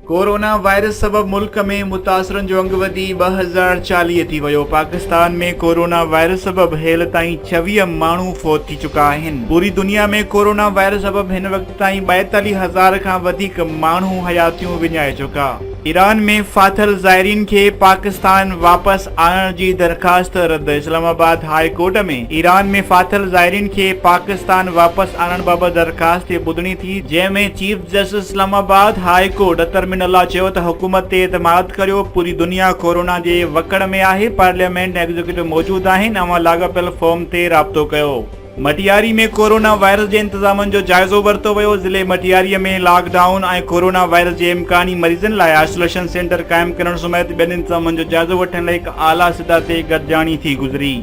Corona virus सबब मुल्क में मुतासरन जो अंग वधी 2040 थी वियो। पाकिस्तान में कोरोना वायरस सबब हेल ताईं 26 माण्हू फौत थी चुका आहिनि। पूरी दुनिया में कोरोना वायरस सबब हिन वक़्त ताईं 42,000 खां वधीक माण्हू हयातियूं विञाए चुका। ईरान में फाथल ज़ाइरीन खे पाकिस्तान वापस आणण जी दरख़्वास्त रद्द। इस्लामाबाद हाई कोर्ट में ईरान में फाथल ज़ाइरीन खे पाकिस्तान वापस आणण बाबति दरख़्वास्त ॿुधणी थी, जंहिंमें chief justice Islamabad high court Athar Min Allah चयो त हुकूमत ते एतमाद करियो। पूरी दुनिया कोरोना जे वकड़ में आहे। पार्लियामेंट ऐं एग्जीक्यूटिव मौजूदु आहिनि। अवां लाॻापियल फॉर्म ते राब्तो कयो। मटियारी में कोरोना वायरस जे इंतजामनि जो जाइज़ो वरितो वियो। ज़िले मटियारीअ में लॉकडाउन ऐं कोरोना वायरस जे इम्कानी मरीज़नि लाइ आइसोलेशन सेंटर क़ाइमु करण समेत ॿियनि इंतजामनि जो जाइज़ो वठण लाइ हिकु आला सिधा ते गॾिजाणी थी गुज़री।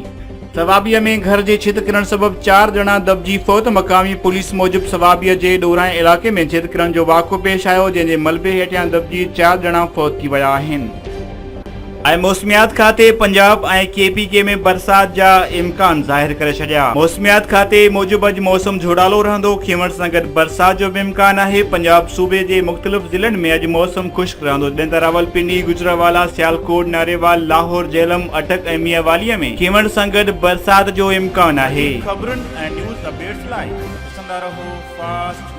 सवाबीअ में घर जे छित किरण सबबि 4 ॼणा दॿिजी फौत। मक़ामी पुलिस मूजिबि सवाबीअ जे ॾोरांइ इलाइक़े में छित किरण जो वाक़िओ पेश आयो, जंहिंजे मलबे हेठियां दॿिजी 4 ॼणा फौत थी विया आहिनि। ऐं मौसमियात खाते पंजाब ऐं KPK में बरसात जा इम्कान ज़ाहिर करे छॾिया। मौसमियात खाते मूजिबि अॼु मौसम झोड़ालो रहंदो। खिमण सां गॾु बरसात जो बि इम्कान आहे। पंजाब सूबे जे मुख़्तलिफ़ ज़िलनि में अॼु मौसम ख़ुश्क रहंदो। ॾिण त रावलपिंडी, गुजरांवाला, सियालकोट, नारेवाल, लाहौर, झेलम, अटक ऐं मियांवालीअ में खिमण सां गॾु बरसात जो इम्कान आहे। ख़बरुनि ऐं न्यूज़ अपडेट्स लाइ ॾिसंदा रहो फास्ट।